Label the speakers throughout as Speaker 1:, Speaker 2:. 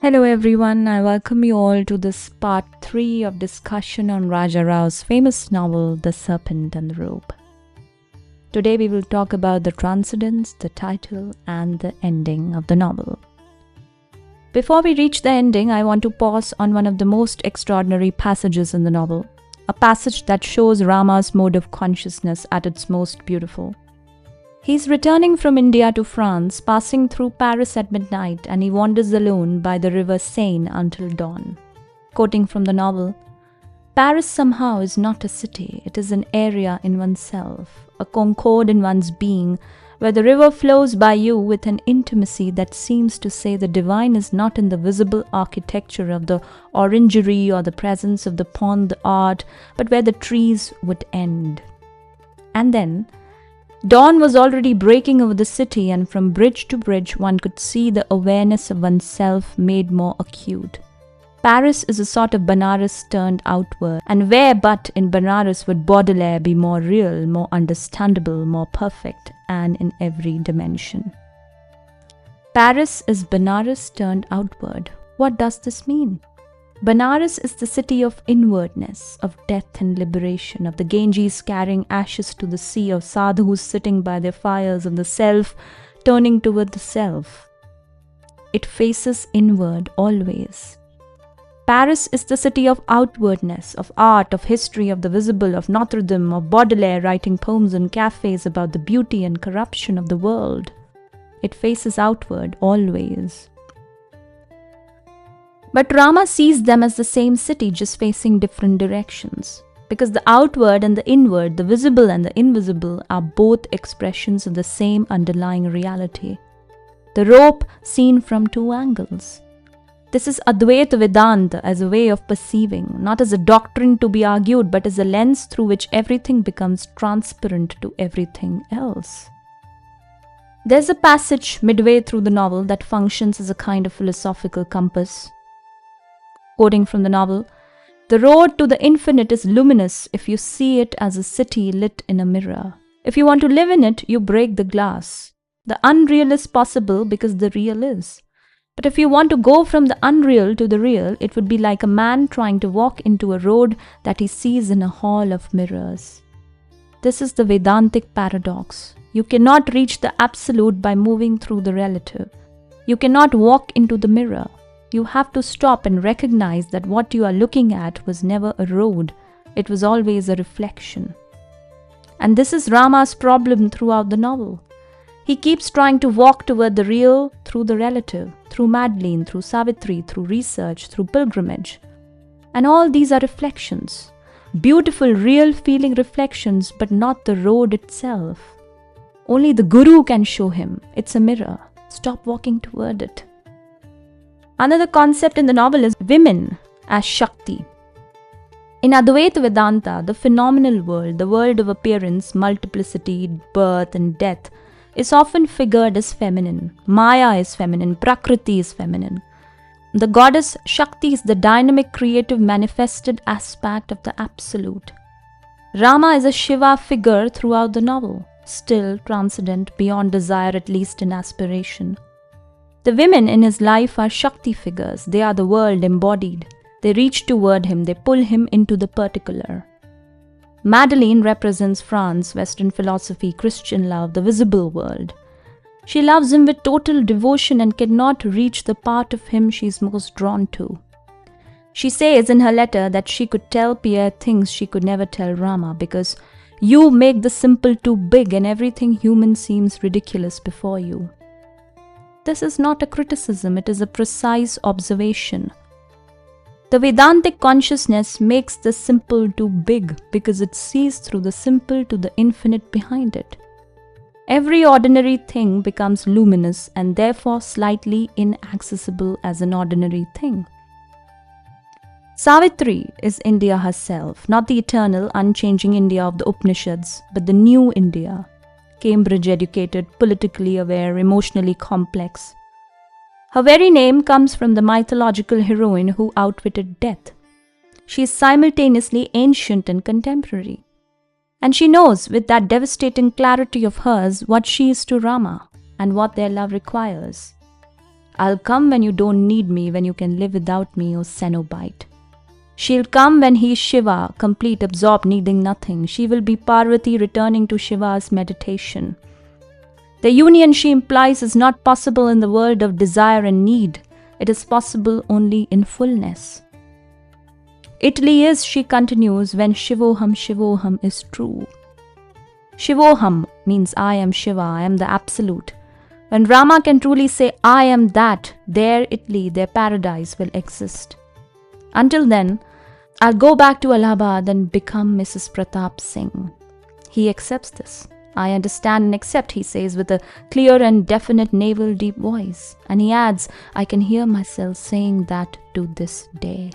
Speaker 1: Hello everyone, I welcome you all to this part 3 of discussion on Raja Rao's famous novel The Serpent and the Rope. Today we will talk about the transcendence, the title and the ending of the novel. Before we reach the ending, I want to pause on one of the most extraordinary passages in the novel, a passage that shows Rama's mode of consciousness at its most beautiful. He's returning from India to France, passing through Paris at midnight, and he wanders alone by the river Seine until dawn. Quoting from the novel, "Paris somehow is not a city, it is an area in oneself, a concord in one's being, where the river flows by you with an intimacy that seems to say the divine is not in the visible architecture of the orangery or the presence of the pond, the art, but where the trees would end." And then, dawn was already breaking over the city, and from bridge to bridge one could see the awareness of oneself made more acute. Paris is a sort of Benares turned outward, and where but in Benares would Baudelaire be more real, more understandable, more perfect, and in every dimension. Paris is Benares turned outward. What does this mean? Benares is the city of inwardness, of death and liberation, of the Ganges carrying ashes to the sea, of sadhus sitting by their fires, of the self turning toward the self. It faces inward always. Paris is the city of outwardness, of art, of history, of the visible, of Notre Dame, of Baudelaire writing poems in cafes about the beauty and corruption of the world. It faces outward always. But Rama sees them as the same city, just facing different directions. Because the outward and the inward, the visible and the invisible, are both expressions of the same underlying reality. The rope seen from two angles. This is Advaita Vedanta as a way of perceiving, not as a doctrine to be argued, but as a lens through which everything becomes transparent to everything else. There's a passage midway through the novel that functions as a kind of philosophical compass. Quoting from the novel, "The road to the infinite is luminous if you see it as a city lit in a mirror. If you want to live in it, you break the glass. The unreal is possible because the real is. But if you want to go from the unreal to the real, it would be like a man trying to walk into a road that he sees in a hall of mirrors." This is the Vedantic paradox. You cannot reach the absolute by moving through the relative. You cannot walk into the mirror. You have to stop and recognize that what you are looking at was never a road, it was always a reflection. And this is Rama's problem throughout the novel. He keeps trying to walk toward the real through the relative, through Madeline, through Savitri, through research, through pilgrimage. And all these are reflections. Beautiful, real feeling reflections, but not the road itself. Only the Guru can show him. It's a mirror. Stop walking toward it. Another concept in the novel is women as Shakti. In Advaita Vedanta, the phenomenal world, the world of appearance, multiplicity, birth and death, is often figured as feminine. Maya is feminine, Prakriti is feminine. The goddess Shakti is the dynamic, creative, manifested aspect of the absolute. Rama is a Shiva figure throughout the novel, still transcendent beyond desire, at least in aspiration. The women in his life are Shakti figures. They are the world embodied. They reach toward him. They pull him into the particular. Madeline represents France, Western philosophy, Christian love, the visible world. She loves him with total devotion and cannot reach the part of him she is most drawn to. She says in her letter that she could tell Pierre things she could never tell Rama because you make the simple too big and everything human seems ridiculous before you. This is not a criticism, it is a precise observation. The Vedantic consciousness makes the simple too big because it sees through the simple to the infinite behind it. Every ordinary thing becomes luminous and therefore slightly inaccessible as an ordinary thing. Savitri is India herself, not the eternal, unchanging India of the Upanishads, but the new India. Cambridge-educated, politically aware, emotionally complex. Her very name comes from the mythological heroine who outwitted death. She is simultaneously ancient and contemporary. And she knows with that devastating clarity of hers what she is to Rama and what their love requires. I'll come when you don't need me, when you can live without me, O Cenobite. She'll come when he is Shiva, complete, absorbed, needing nothing. She will be Parvati returning to Shiva's meditation. The union she implies is not possible in the world of desire and need. It is possible only in fullness. Italy is, she continues, when Shivoham is true. Shivoham means I am Shiva, I am the Absolute. When Rama can truly say, I am that, their Italy, their paradise will exist. Until then, I'll go back to Allahabad and become Mrs. Pratap Singh. He accepts this. I understand and accept, he says with a clear and definite naval deep voice. And he adds, I can hear myself saying that to this day.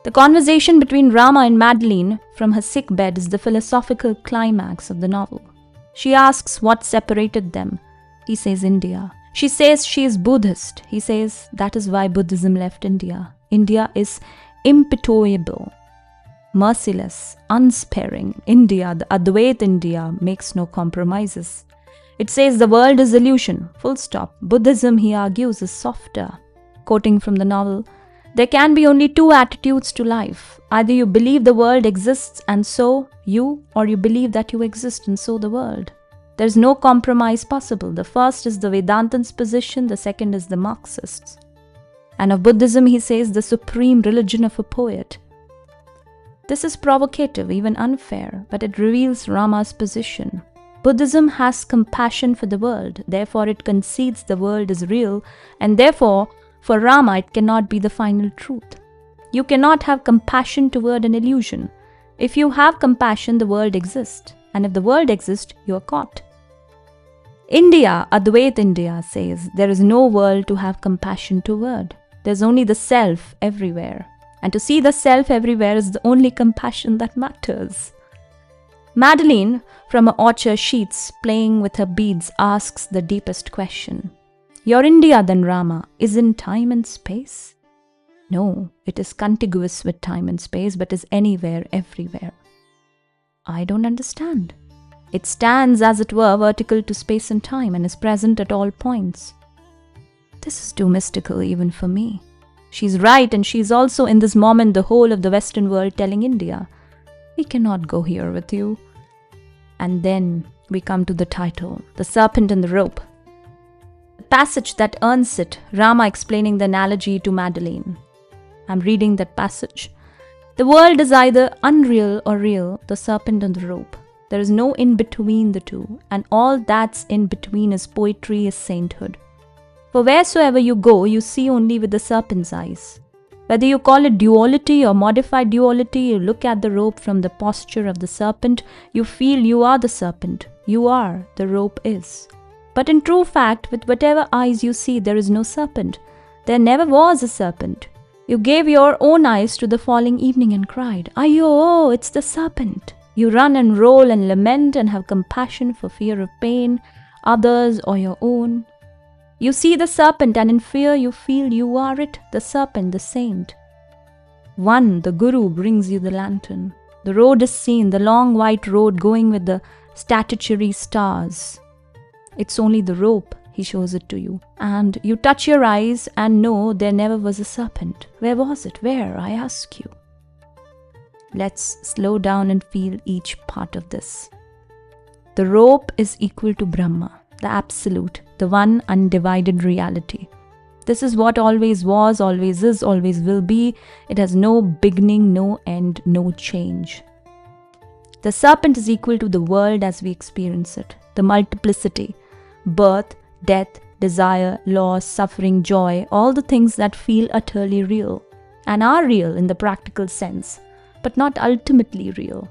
Speaker 1: The conversation between Rama and Madeline from her sick bed is the philosophical climax of the novel. She asks what separated them. He says India. She says she is Buddhist. He says that is why Buddhism left India. India is impitoyable, merciless, unsparing. India, the Advait India, makes no compromises. It says the world is illusion, full stop. Buddhism, he argues, is softer. Quoting from the novel, there can be only two attitudes to life. Either you believe the world exists and so you, or you believe that you exist and so the world. There is no compromise possible. The first is the Vedantans' position, the second is the Marxists'. And of Buddhism, he says, the supreme religion of a poet. This is provocative, even unfair, but it reveals Rama's position. Buddhism has compassion for the world, therefore it concedes the world is real, and therefore, for Rama, it cannot be the final truth. You cannot have compassion toward an illusion. If you have compassion, the world exists, and if the world exists, you are caught. India, Advait India, says there is no world to have compassion toward. There's only the self everywhere. And to see the self everywhere is the only compassion that matters. Madeline, from her orchard sheets, playing with her beads, asks the deepest question. Your India, then, Rama, is in time and space? No, it is contiguous with time and space, but is anywhere, everywhere. I don't understand. It stands, as it were, vertical to space and time and is present at all points. This is too mystical even for me. She's right, and she's also in this moment the whole of the Western world telling India, we cannot go here with you. And then we come to the title, The Serpent and the Rope. The passage that earns it, Rama explaining the analogy to Madeline. I'm reading that passage. The world is either unreal or real, the serpent and the rope. There is no in-between the two, and all that's in between is poetry, is sainthood. For wheresoever you go, you see only with the serpent's eyes. Whether you call it duality or modified duality, you look at the rope from the posture of the serpent, you feel you are the serpent. You are, the rope is. But in true fact, with whatever eyes you see, there is no serpent. There never was a serpent. You gave your own eyes to the falling evening and cried, Ayo, it's the serpent. You run and roll and lament and have compassion for fear of pain, others or your own. You see the serpent and in fear you feel you are it, the serpent, the saint. One, the Guru, brings you the lantern. The road is seen, the long white road going with the statuary stars. It's only the rope, he shows it to you. And you touch your eyes and know there never was a serpent. Where was it? Where, I ask you? Let's slow down and feel each part of this. The rope is equal to Brahma, the absolute, the one undivided reality. This is what always was, always is, always will be. It has no beginning, no end, no change. The serpent is equal to the world as we experience it, the multiplicity, birth, death, desire, loss, suffering, joy, all the things that feel utterly real and are real in the practical sense, but not ultimately real.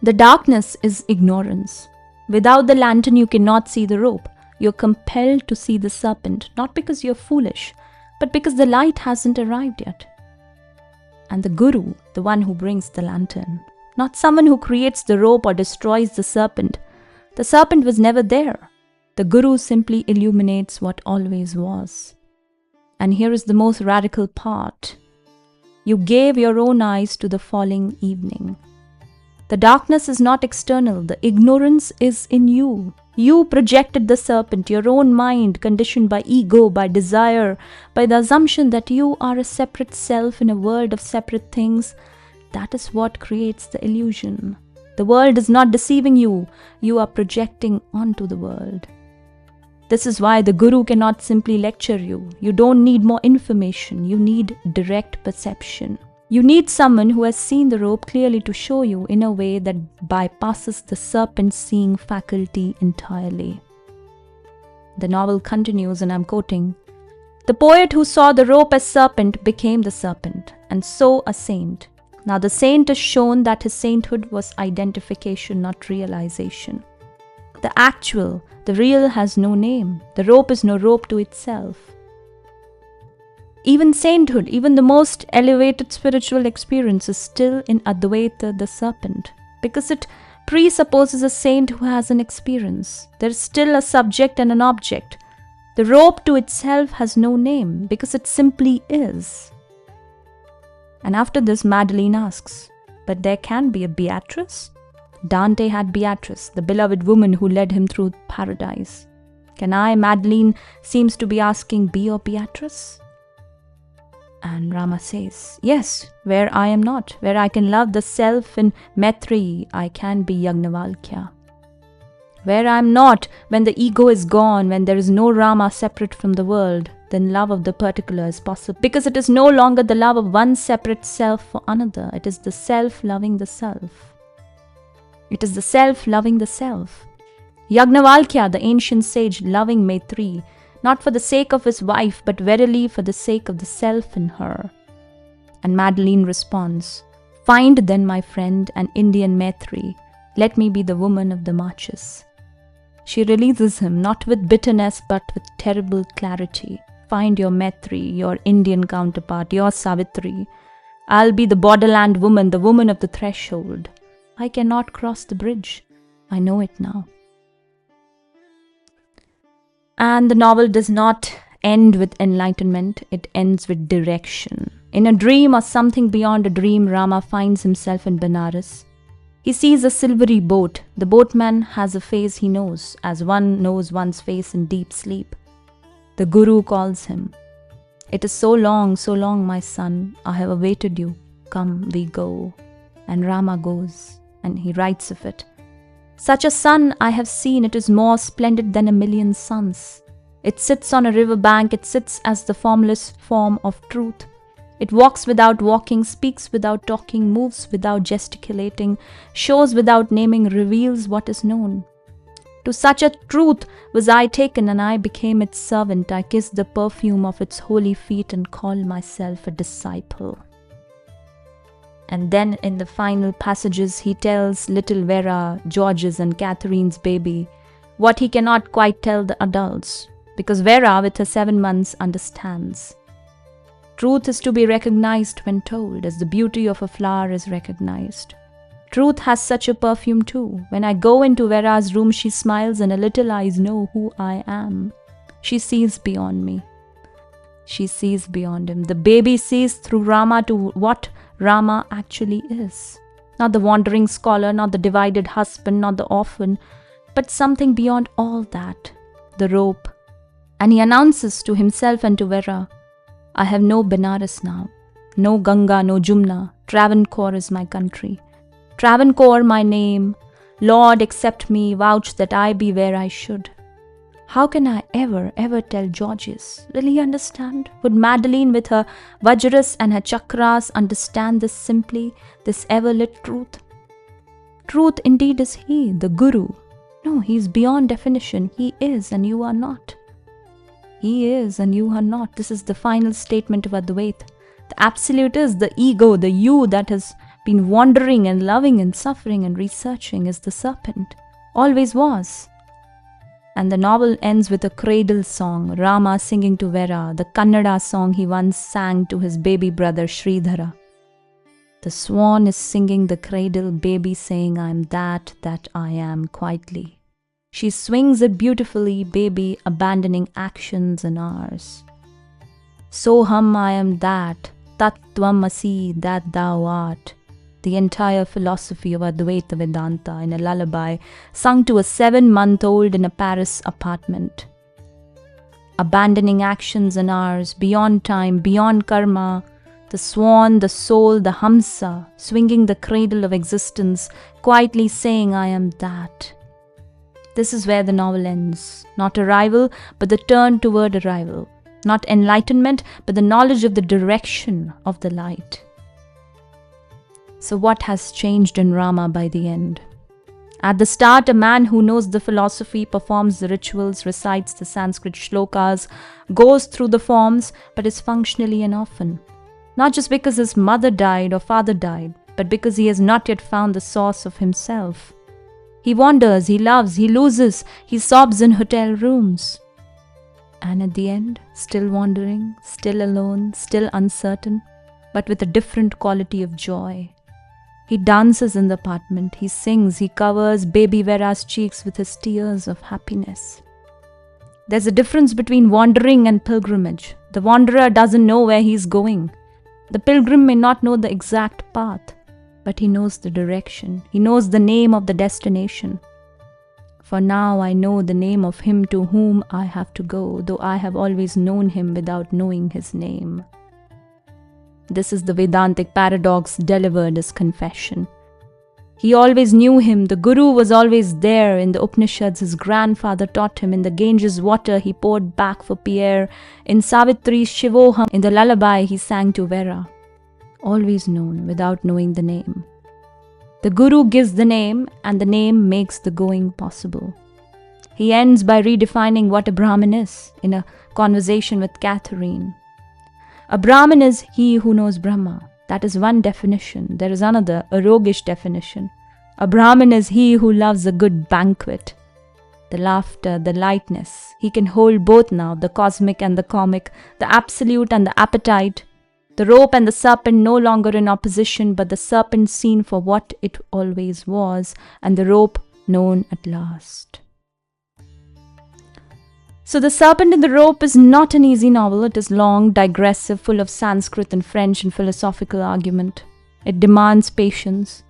Speaker 1: The darkness is ignorance. Without the lantern, you cannot see the rope. You're compelled to see the serpent, not because you're foolish, but because the light hasn't arrived yet. And the Guru, the one who brings the lantern, not someone who creates the rope or destroys the serpent. The serpent was never there. The Guru simply illuminates what always was. And here is the most radical part. You gave your own eyes to the falling evening. The darkness is not external. The ignorance is in you. You projected the serpent, your own mind, conditioned by ego, by desire, by the assumption that you are a separate self in a world of separate things. That is what creates the illusion. The world is not deceiving you. You are projecting onto the world. This is why the Guru cannot simply lecture you. You don't need more information. You need direct perception. You need someone who has seen the rope clearly to show you in a way that bypasses the serpent seeing faculty entirely. The novel continues, and I'm quoting, "The poet who saw the rope as serpent became the serpent, and so a saint. Now the saint is shown that his sainthood was identification, not realization. The actual, the real has no name. The rope is no rope to itself. Even sainthood, even the most elevated spiritual experience is still in Advaita, the serpent, because it presupposes a saint who has an experience. There is still a subject and an object. The rope to itself has no name because it simply is." And after this, Madeline asks, "But there can be a Beatrice?" Dante had Beatrice, the beloved woman who led him through paradise. Can I, Madeline, seems to be asking, be your Beatrice? And Rama says, yes, where I am not, where I can love the self in Maitri, I can be Yagnavalkya. Where I am not, when the ego is gone, when there is no Rama separate from the world, then love of the particular is possible, because it is no longer the love of one separate self for another. It is the self loving the self. It is the self loving the self. Yagnavalkya, the ancient sage, loving Maitri, not for the sake of his wife, but verily for the sake of the self in her. And Madeline responds, find then, my friend, an Indian Maitri. Let me be the woman of the marches. She releases him, not with bitterness, but with terrible clarity. Find your Maitri, your Indian counterpart, your Savitri. I'll be the borderland woman, the woman of the threshold. I cannot cross the bridge. I know it now. And the novel does not end with enlightenment, it ends with direction. In a dream or something beyond a dream, Rama finds himself in Benares. He sees a silvery boat. The boatman has a face he knows, as one knows one's face in deep sleep. The Guru calls him. It is so long, my son. I have awaited you. Come, we go. And Rama goes, and he writes of it. Such a sun I have seen, it is more splendid than a million suns. It sits on a river bank, it sits as the formless form of truth. It walks without walking, speaks without talking, moves without gesticulating, shows without naming, reveals what is known. To such a truth was I taken, and I became its servant. I kissed the perfume of its holy feet and called myself a disciple. And then in the final passages, he tells little Vera, George's and Catherine's baby, what he cannot quite tell the adults, because Vera, with her 7 months, understands. Truth is to be recognized when told, as the beauty of a flower is recognized. Truth has such a perfume too. When I go into Vera's room, she smiles, and her little eyes know who I am. She sees beyond me. She sees beyond him. The baby sees through Rama to what Rama actually is. Not the wandering scholar, not the divided husband, not the orphan, but something beyond all that, the rope. And he announces to himself and to Vera, I have no Benares now, no Ganga, no Jumna. Travancore is my country. Travancore my name. Lord, accept me, vouch that I be where I should. How can I ever tell Georges? Will he understand? Would Madeline with her Vajras and her chakras understand this simply, this ever-lit truth? Truth indeed is he, the Guru. No, he is beyond definition. He is and you are not. He is and you are not. This is the final statement of Advaita. The absolute is the ego, the you that has been wandering and loving and suffering and researching is the serpent. Always was. And the novel ends with a cradle song, Rama singing to Vera, the Kannada song he once sang to his baby brother Sridhara. The swan is singing the cradle, baby saying, I am that I am, quietly. She swings it beautifully, baby abandoning actions and ours. Soham I am that, Tat Tvam Asi, that thou art. the entire philosophy of Advaita Vedanta in a lullaby sung to a 7-month-old in a Paris apartment. Abandoning actions and hours, beyond time, beyond karma, the swan, the soul, the hamsa, swinging the cradle of existence, quietly saying, I am that. This is where the novel ends. Not arrival, but the turn toward arrival. Not enlightenment, but the knowledge of the direction of the light. So what has changed in Rama by the end? At the start, a man who knows the philosophy, performs the rituals, recites the Sanskrit shlokas, goes through the forms, but is functionally an orphan. Not just because his mother died or father died, but because he has not yet found the source of himself. He wanders, he loves, he loses, he sobs in hotel rooms. And at the end, still wandering, still alone, still uncertain, but with a different quality of joy. He dances in the apartment, he sings, he covers baby Vera's cheeks with his tears of happiness. There's a difference between wandering and pilgrimage. The wanderer doesn't know where he's going. The pilgrim may not know the exact path, but he knows the direction. He knows the name of the destination. For now I know the name of him to whom I have to go, though I have always known him without knowing his name. This is the Vedantic paradox delivered as confession. He always knew him. The Guru was always there. In the Upanishads, his grandfather taught him. In the Ganges water, he poured back for Pierre. In Savitri's Shivoham, in the lullaby, he sang to Vera. Always known without knowing the name. The Guru gives the name, and the name makes the going possible. He ends by redefining what a Brahmin is in a conversation with Catherine. A Brahmin is he who knows Brahma. That is one definition. There is another, a roguish definition. A Brahmin is he who loves a good banquet. The laughter, the lightness. He can hold both now, the cosmic and the comic, the absolute and the appetite. The rope and the serpent no longer in opposition, but the serpent seen for what it always was, and the rope known at last. So The Serpent and the Rope is not an easy novel. It is long, digressive, full of Sanskrit and French and philosophical argument. It demands patience.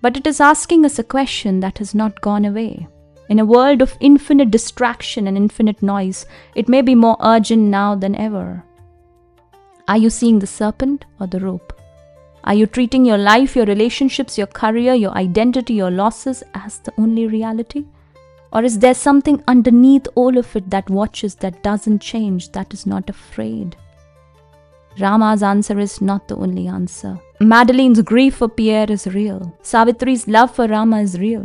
Speaker 1: But it is asking us a question that has not gone away. In a world of infinite distraction and infinite noise, it may be more urgent now than ever. Are you seeing the serpent or the rope? Are you treating your life, your relationships, your career, your identity, your losses as the only reality? Or is there something underneath all of it that watches, that doesn't change, that is not afraid? Rama's answer is not the only answer. Madeline's grief for Pierre is real. Savitri's love for Rama is real.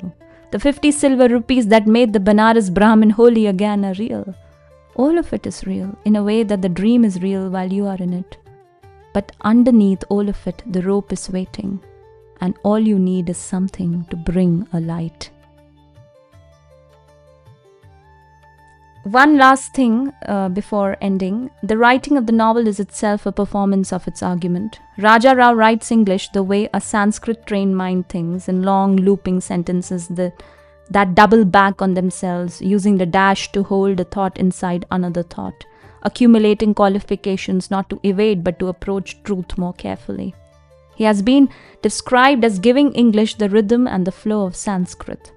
Speaker 1: The 50 silver rupees that made the Banaras Brahmin holy again are real. All of it is real, in a way that the dream is real while you are in it. But underneath all of it, the rope is waiting. And all you need is something to bring a light. One last thing before ending. The writing of the novel is itself a performance of its argument. Raja Rao writes English the way a Sanskrit-trained mind thinks, in long looping sentences that double back on themselves, using the dash to hold a thought inside another thought, accumulating qualifications not to evade but to approach truth more carefully. He has been described as giving English the rhythm and the flow of Sanskrit.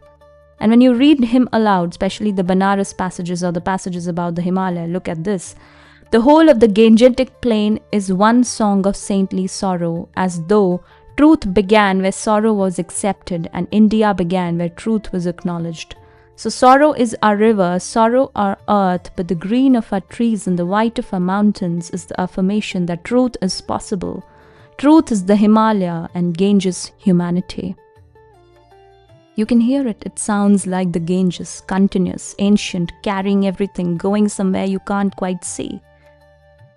Speaker 1: And when you read him aloud, especially the Banaras passages or the passages about the Himalaya, look at this. The whole of the Gangetic plain is one song of saintly sorrow, as though truth began where sorrow was accepted and India began where truth was acknowledged. So sorrow is our river, sorrow our earth, but the green of our trees and the white of our mountains is the affirmation that truth is possible. Truth is the Himalaya and Ganges humanity. You can hear it. It sounds like the Ganges, continuous, ancient, carrying everything, going somewhere you can't quite see.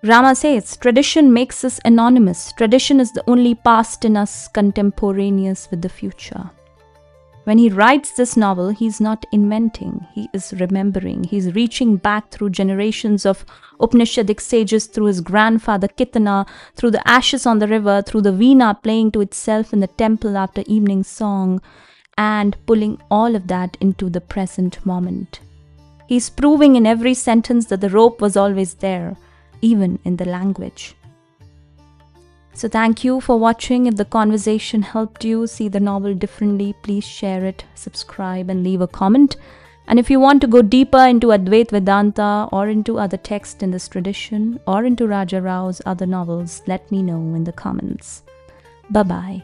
Speaker 1: Rama says, tradition makes us anonymous. Tradition is the only past in us, contemporaneous with the future. When he writes this novel, he's not inventing, he is remembering. He's reaching back through generations of Upanishadic sages, through his grandfather Kitana, through the ashes on the river, through the veena playing to itself in the temple after evening song, and pulling all of that into the present moment. He's proving in every sentence that the rope was always there, even in the language. So thank you for watching. If the conversation helped you see the novel differently, please share it, subscribe, and leave a comment. And if you want to go deeper into Advait Vedanta or into other texts in this tradition or into Raja Rao's other novels, let me know in the comments. Bye-bye.